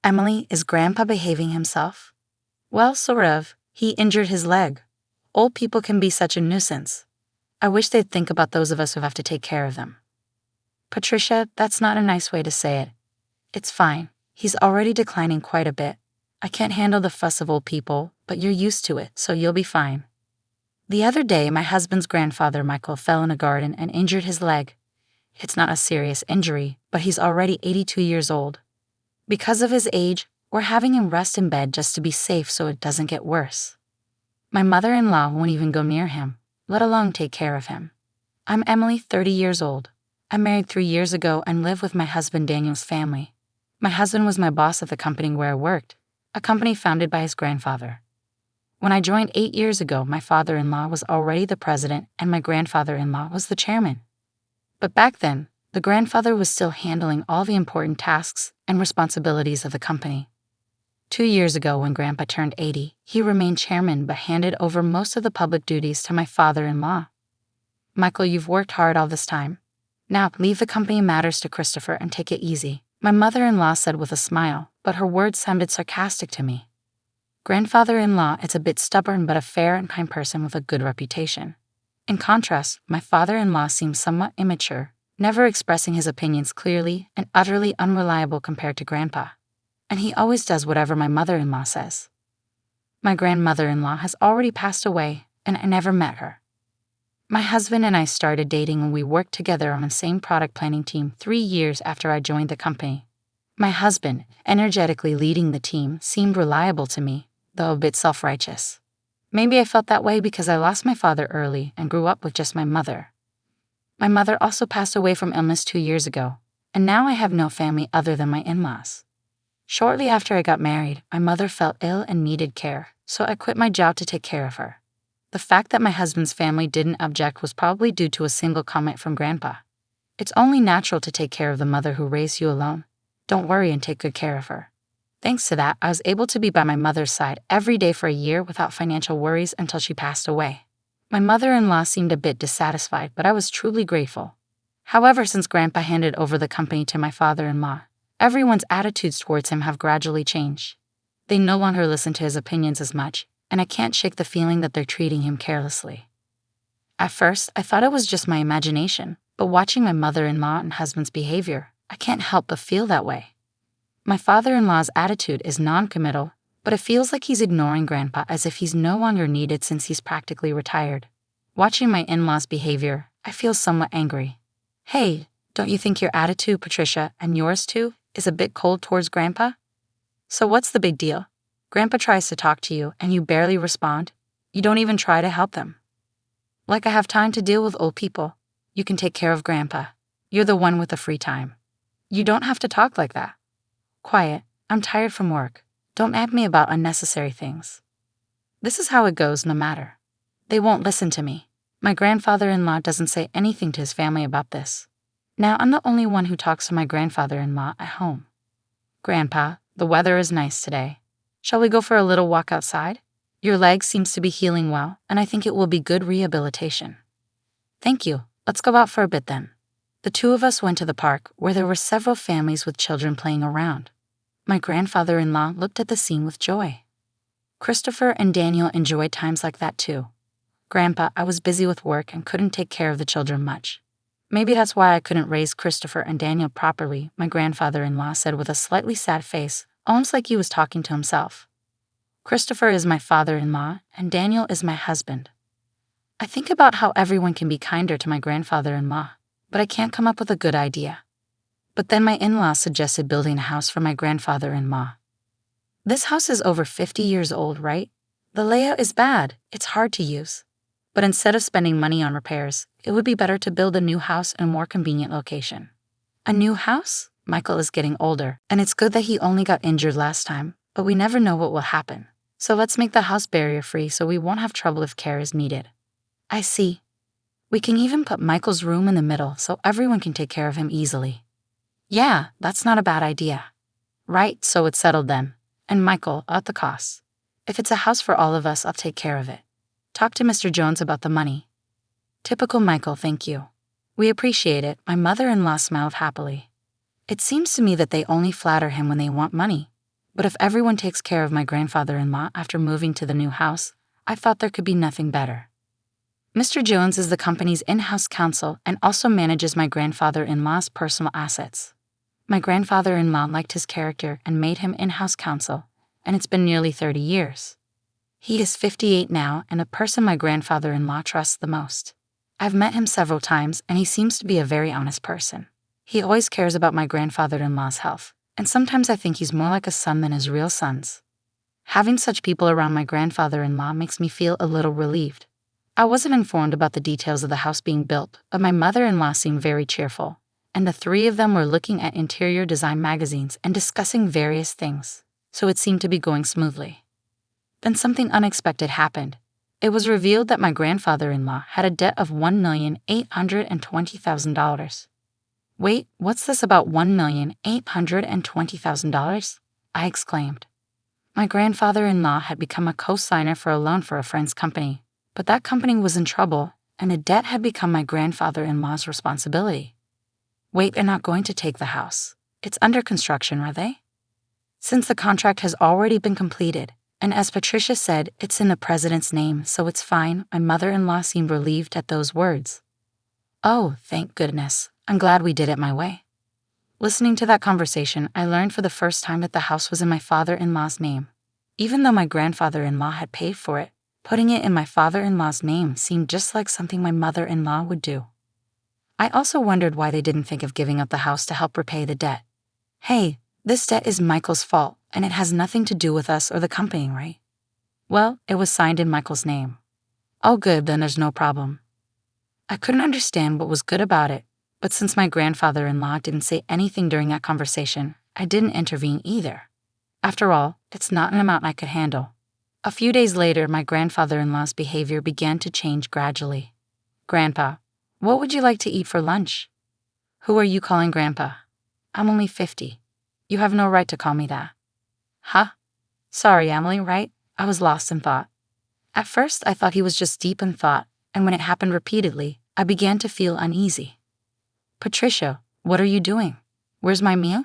Emily, is Grandpa behaving himself? Well, sort of. He injured his leg. Old people can be such a nuisance. I wish they'd think about those of us who have to take care of them. Patricia, that's not a nice way to say it. It's fine. He's already declining quite a bit. I can't handle the fuss of old people, but you're used to it, so you'll be fine. The other day, my husband's grandfather, Michael, fell in a garden and injured his leg. It's not a serious injury, but he's already 82 years old. Because of his age, we're having him rest in bed just to be safe so it doesn't get worse. My mother-in-law won't even go near him, let alone take care of him. I'm Emily, 30 years old. I married 3 years ago and live with my husband Daniel's family. My husband was my boss at the company where I worked, a company founded by his grandfather. When I joined 8 years ago, my father-in-law was already the president and my grandfather-in-law was the chairman. But back then, the grandfather was still handling all the important tasks and responsibilities of the company. 2 years ago, when Grandpa turned 80, he remained chairman but handed over most of the public duties to my father-in-law. Michael, you've worked hard all this time. Now, leave the company matters to Christopher and take it easy, my mother-in-law said with a smile, but her words sounded sarcastic to me. Grandfather-in-law is a bit stubborn but a fair and kind person with a good reputation. In contrast, my father-in-law seems somewhat immature, never expressing his opinions clearly and utterly unreliable compared to Grandpa. And he always does whatever my mother-in-law says. My grandmother-in-law has already passed away, and I never met her. My husband and I started dating when we worked together on the same product planning team 3 years after I joined the company. My husband, energetically leading the team, seemed reliable to me, though a bit self-righteous. Maybe I felt that way because I lost my father early and grew up with just my mother. My mother also passed away from illness 2 years ago, and now I have no family other than my in-laws. Shortly after I got married, my mother felt ill and needed care, so I quit my job to take care of her. The fact that my husband's family didn't object was probably due to a single comment from Grandpa. It's only natural to take care of the mother who raised you alone. Don't worry and take good care of her. Thanks to that, I was able to be by my mother's side every day for a year without financial worries until she passed away. My mother-in-law seemed a bit dissatisfied, but I was truly grateful. However, since Grandpa handed over the company to my father-in-law, everyone's attitudes towards him have gradually changed. They no longer listen to his opinions as much, and I can't shake the feeling that they're treating him carelessly. At first, I thought it was just my imagination, but watching my mother-in-law and husband's behavior, I can't help but feel that way. My father-in-law's attitude is non-committal, but it feels like he's ignoring Grandpa as if he's no longer needed since he's practically retired. Watching my in-laws' behavior, I feel somewhat angry. Hey, don't you think your attitude, Patricia, and yours too, is a bit cold towards Grandpa? So what's the big deal? Grandpa tries to talk to you and you barely respond. You don't even try to help them. Like I have time to deal with old people. You can take care of Grandpa. You're the one with the free time. You don't have to talk like that. Quiet, I'm tired from work. Don't nag me about unnecessary things. This is how it goes no matter. They won't listen to me. My grandfather-in-law doesn't say anything to his family about this. Now I'm the only one who talks to my grandfather-in-law at home. Grandpa, the weather is nice today. Shall we go for a little walk outside? Your leg seems to be healing well, and I think it will be good rehabilitation. Thank you. Let's go out for a bit then. The two of us went to the park, where there were several families with children playing around. My grandfather-in-law looked at the scene with joy. Christopher and Daniel enjoyed times like that too. Grandpa, I was busy with work and couldn't take care of the children much. Maybe that's why I couldn't raise Christopher and Daniel properly, my grandfather-in-law said with a slightly sad face, almost like he was talking to himself. Christopher is my father-in-law, and Daniel is my husband. I think about how everyone can be kinder to my grandfather-in-law, but I can't come up with a good idea. But then my in-laws suggested building a house for my grandfather-in-law. This house is over 50 years old, right? The layout is bad, it's hard to use. But instead of spending money on repairs, it would be better to build a new house in a more convenient location. A new house? Michael is getting older, and it's good that he only got injured last time, but we never know what will happen. So let's make the house barrier-free so we won't have trouble if care is needed. I see. We can even put Michael's room in the middle so everyone can take care of him easily. Yeah, that's not a bad idea. Right, so it's settled then. And Michael, at the cost. If it's a house for all of us, I'll take care of it. Talk to Mr. Jones about the money. Typical Michael, thank you. We appreciate it, my mother-in-law smiled happily. It seems to me that they only flatter him when they want money. But if everyone takes care of my grandfather-in-law after moving to the new house, I thought there could be nothing better. Mr. Jones is the company's in-house counsel and also manages my grandfather-in-law's personal assets. My grandfather-in-law liked his character and made him in-house counsel, and it's been nearly 30 years. He is 58 now and the person my grandfather-in-law trusts the most. I've met him several times and he seems to be a very honest person. He always cares about my grandfather-in-law's health, and sometimes I think he's more like a son than his real sons. Having such people around my grandfather-in-law makes me feel a little relieved. I wasn't informed about the details of the house being built, but my mother-in-law seemed very cheerful, and the three of them were looking at interior design magazines and discussing various things, so it seemed to be going smoothly. Then something unexpected happened. It was revealed that my grandfather-in-law had a debt of $1,820,000. Wait, what's this about $1,820,000? I exclaimed. My grandfather-in-law had become a co-signer for a loan for a friend's company, but that company was in trouble, and the debt had become my grandfather-in-law's responsibility. Wait, they're not going to take the house. It's under construction, are they? Since the contract has already been completed, and as Patricia said, it's in the president's name, so it's fine, my mother-in-law seemed relieved at those words. Oh, thank goodness. I'm glad we did it my way. Listening to that conversation, I learned for the first time that the house was in my father-in-law's name. Even though my grandfather-in-law had paid for it, putting it in my father-in-law's name seemed just like something my mother-in-law would do. I also wondered why they didn't think of giving up the house to help repay the debt. Hey, this debt is Michael's fault, and it has nothing to do with us or the company, right? Well, it was signed in Michael's name. Oh good, then there's no problem. I couldn't understand what was good about it, but since my grandfather-in-law didn't say anything during that conversation, I didn't intervene either. After all, it's not an amount I could handle. A few days later, my grandfather-in-law's behavior began to change gradually. Grandpa, what would you like to eat for lunch? Who are you calling Grandpa? I'm only 50. You have no right to call me that. Huh? Sorry, Emily, right? I was lost in thought. At first, I thought he was just deep in thought, and when it happened repeatedly, I began to feel uneasy. Patricia, what are you doing? Where's my meal?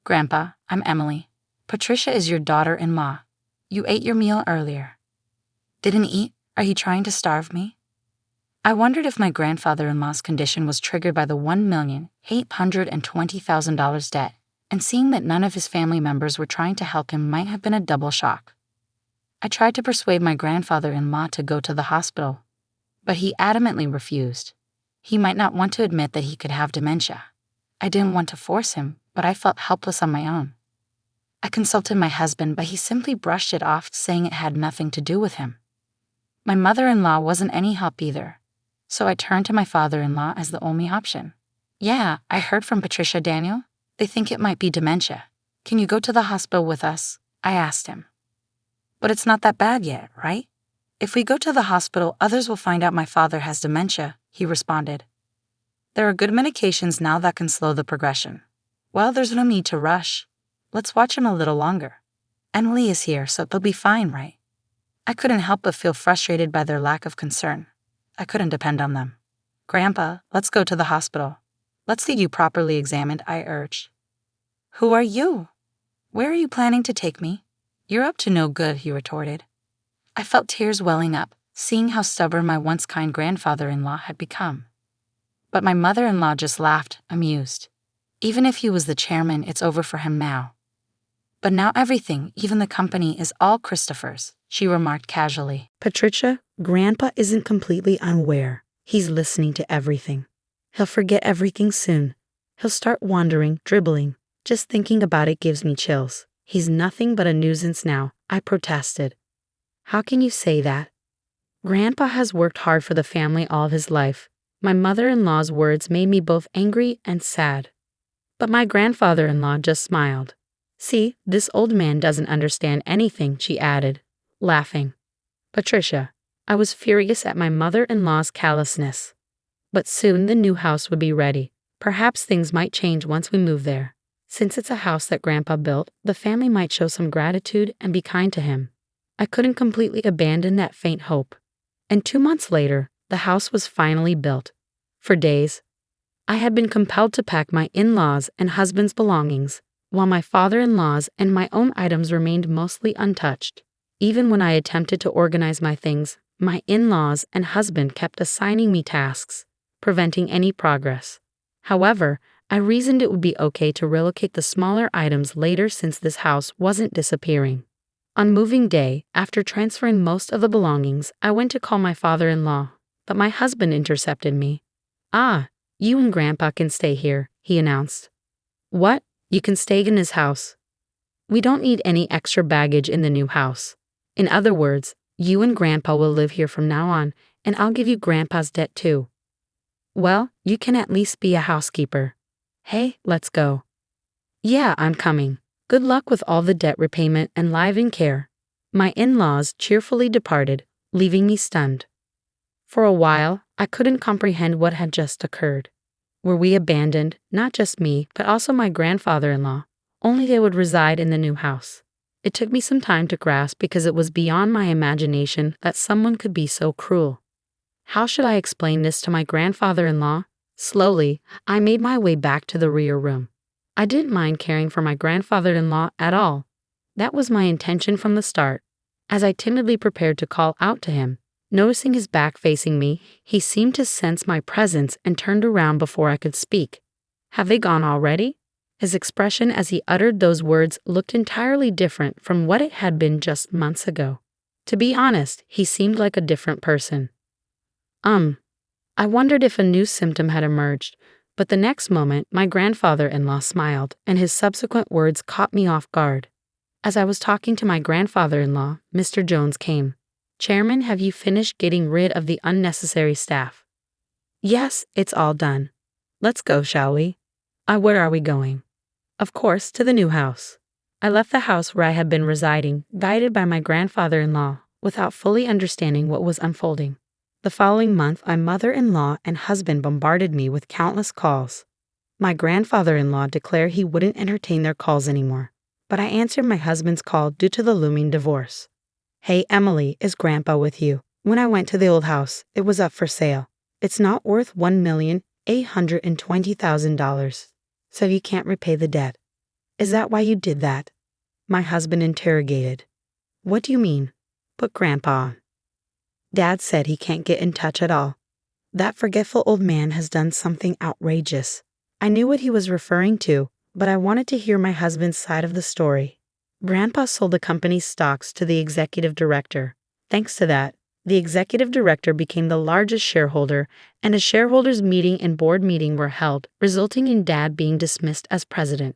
Grandpa, I'm Emily. Patricia is your daughter-in-law. You ate your meal earlier. Didn't eat? Are you trying to starve me? I wondered if my grandfather-in-law's condition was triggered by the $1,820,000 debt, and seeing that none of his family members were trying to help him might have been a double shock. I tried to persuade my grandfather-in-law to go to the hospital, but he adamantly refused. He might not want to admit that he could have dementia. I didn't want to force him, but I felt helpless on my own. I consulted my husband, but he simply brushed it off, saying it had nothing to do with him. My mother-in-law wasn't any help either, so I turned to my father-in-law as the only option. Yeah, I heard from Patricia, Daniel. They think it might be dementia. Can you go to the hospital with us? I asked him. But it's not that bad yet, right? If we go to the hospital, others will find out my father has dementia, he responded. There are good medications now that can slow the progression. Well, there's no need to rush. Let's watch him a little longer. Emily is here, so they'll be fine, right? I couldn't help but feel frustrated by their lack of concern. I couldn't depend on them. Grandpa, let's go to the hospital. Let's see you properly examined, I urged. Who are you? Where are you planning to take me? You're up to no good, he retorted. I felt tears welling up, seeing how stubborn my once kind grandfather-in-law had become. But my mother-in-law just laughed, amused. Even if he was the chairman, it's over for him now. But now everything, even the company, is all Christopher's, she remarked casually. Patricia, Grandpa isn't completely unaware. He's listening to everything. He'll forget everything soon. He'll start wandering, dribbling. Just thinking about it gives me chills. He's nothing but a nuisance now, I protested. How can you say that? Grandpa has worked hard for the family all of his life. My mother-in-law's words made me both angry and sad. But my grandfather-in-law just smiled. See, this old man doesn't understand anything, she added, laughing. Patricia, I was furious at my mother-in-law's callousness. But soon the new house would be ready. Perhaps things might change once we move there. Since it's a house that Grandpa built, the family might show some gratitude and be kind to him. I couldn't completely abandon that faint hope. And 2 months later, the house was finally built. For days, I had been compelled to pack my in-laws' and husband's belongings, while my father-in-law's and my own items remained mostly untouched. Even when I attempted to organize my things, my in-laws and husband kept assigning me tasks, preventing any progress. However, I reasoned it would be okay to relocate the smaller items later since this house wasn't disappearing. On moving day, after transferring most of the belongings, I went to call my father-in-law, but my husband intercepted me. "Ah, you and Grandpa can stay here," he announced. "What? You can stay in his house? We don't need any extra baggage in the new house. In other words, you and Grandpa will live here from now on, and I'll give you Grandpa's debt too." "Well, you can at least be a housekeeper." "Hey, let's go." "Yeah, I'm coming. Good luck with all the debt repayment and live-in care." My in-laws cheerfully departed, leaving me stunned. For a while, I couldn't comprehend what had just occurred. Were we abandoned, not just me, but also my grandfather-in-law, only they would reside in the new house? It took me some time to grasp because it was beyond my imagination that someone could be so cruel. How should I explain this to my grandfather-in-law? Slowly, I made my way back to the rear room. I didn't mind caring for my grandfather-in-law at all. That was my intention from the start. As I timidly prepared to call out to him, noticing his back facing me, he seemed to sense my presence and turned around before I could speak. "Have they gone already?" His expression as he uttered those words looked entirely different from what it had been just months ago. To be honest, he seemed like a different person. I wondered if a new symptom had emerged, but the next moment my grandfather-in-law smiled, and his subsequent words caught me off guard. As I was talking to my grandfather-in-law, Mr. Jones came. "Chairman, have you finished getting rid of the unnecessary staff?" "Yes, it's all done." "Let's go, shall we?" Where are we going?" "Of course, to the new house." I left the house where I had been residing, guided by my grandfather-in-law, without fully understanding what was unfolding. The following month, my mother-in-law and husband bombarded me with countless calls. My grandfather-in-law declared he wouldn't entertain their calls anymore, but I answered my husband's call due to the looming divorce. "Hey, Emily, is Grandpa with you? When I went to the old house, it was up for sale. It's not worth $1,820,000, so you can't repay the debt." "Is that why you did that?" my husband interrogated. "What do you mean?" "Put Grandpa on. Dad said he can't get in touch at all. That forgetful old man has done something outrageous." I knew what he was referring to, but I wanted to hear my husband's side of the story. Grandpa sold the company's stocks to the executive director. Thanks to that, the executive director became the largest shareholder, and a shareholders' meeting and board meeting were held, resulting in Dad being dismissed as president.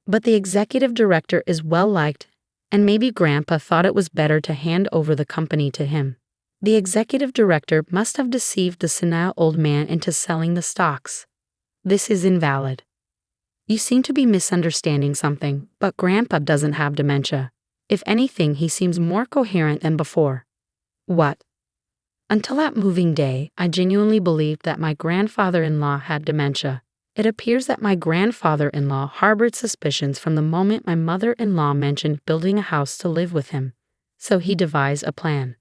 But the executive director is well liked, and maybe Grandpa thought it was better to hand over the company to him. The executive director must have deceived the senile old man into selling the stocks. This is invalid. You seem to be misunderstanding something, but Grandpa doesn't have dementia. If anything, he seems more coherent than before. What? Until that moving day, I genuinely believed that my grandfather-in-law had dementia. It appears that my grandfather-in-law harbored suspicions from the moment my mother-in-law mentioned building a house to live with him, so he devised a plan.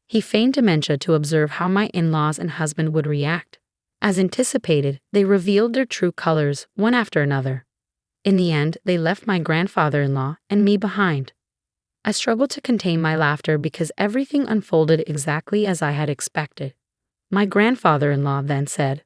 He feigned dementia to observe how my in-laws and husband would react. As anticipated, they revealed their true colors one after another. In the end, they left my grandfather-in-law and me behind. I struggled to contain my laughter because everything unfolded exactly as I had expected. My grandfather-in-law then said,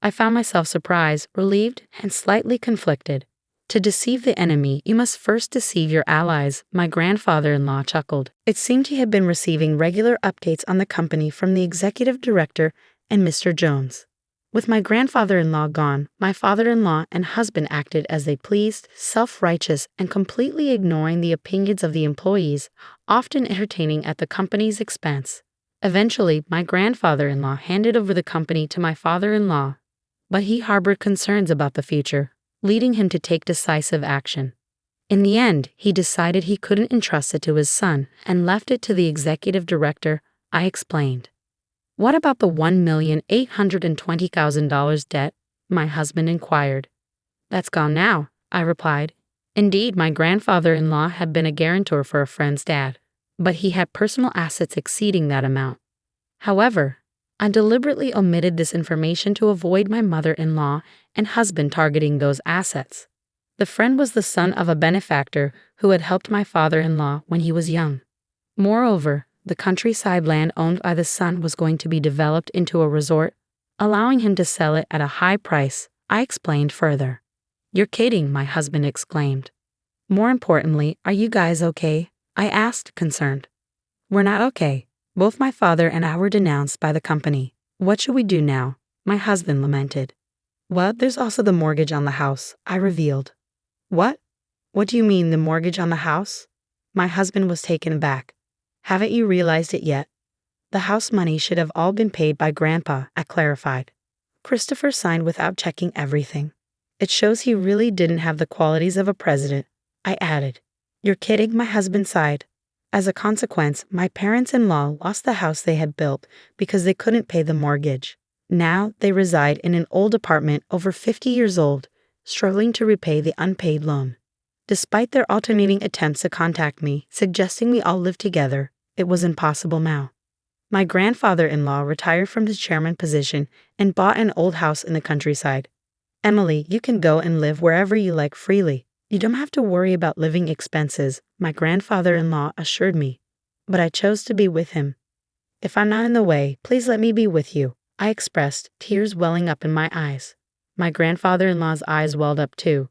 I found myself surprised, relieved, and slightly conflicted. To deceive the enemy, you must first deceive your allies, my grandfather-in-law chuckled. It seemed he had been receiving regular updates on the company from the executive director and Mr. Jones. With my grandfather-in-law gone, my father-in-law and husband acted as they pleased, self-righteous, and completely ignoring the opinions of the employees, often entertaining at the company's expense. Eventually, my grandfather-in-law handed over the company to my father-in-law, but he harbored concerns about the future, leading him to take decisive action. In the end, he decided he couldn't entrust it to his son and left it to the executive director. I explained. What about the $1,820,000 debt? My husband inquired. That's gone now, I replied. Indeed, my grandfather-in-law had been a guarantor for a friend's dad, but he had personal assets exceeding that amount. However, I deliberately omitted this information to avoid my mother-in-law and husband targeting those assets. The friend was the son of a benefactor who had helped my father-in-law when he was young. Moreover, the countryside land owned by the son was going to be developed into a resort, allowing him to sell it at a high price. I explained further. "You're kidding," my husband exclaimed. "More importantly, are you guys okay?" I asked, concerned. "We're not okay. Both my father and I were denounced by the company. What should we do now?" My husband lamented. "Well, there's also the mortgage on the house," I revealed. "What? What do you mean, the mortgage on the house?" My husband was taken aback. "Haven't you realized it yet? The house money should have all been paid by Grandpa," I clarified. Christopher signed without checking everything. "It shows he really didn't have the qualities of a president," I added. "You're kidding," my husband sighed. "As a consequence, my parents-in-law lost the house they had built because they couldn't pay the mortgage. Now they reside in an old apartment over 50 years old, struggling to repay the unpaid loan. Despite their alternating attempts to contact me, suggesting we all live together, it was impossible now. My grandfather-in-law retired from his chairman position and bought an old house in the countryside. Emily, you can go and live wherever you like freely. You don't have to worry about living expenses," my grandfather-in-law assured me. But I chose to be with him. "If I'm not in the way, please let me be with you," I expressed, tears welling up in my eyes. My grandfather-in-law's eyes welled up too.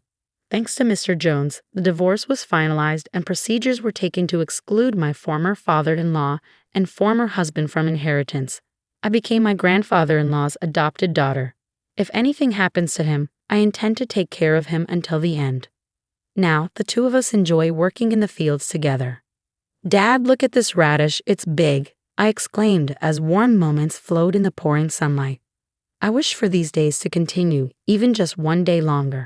Thanks to Mr. Jones, the divorce was finalized and procedures were taken to exclude my former father-in-law and former husband from inheritance. I became my grandfather-in-law's adopted daughter. If anything happens to him, I intend to take care of him until the end. Now, the two of us enjoy working in the fields together. "Dad, look at this radish, it's big," I exclaimed as warm moments flowed in the pouring sunlight. I wish for these days to continue, even just one day longer.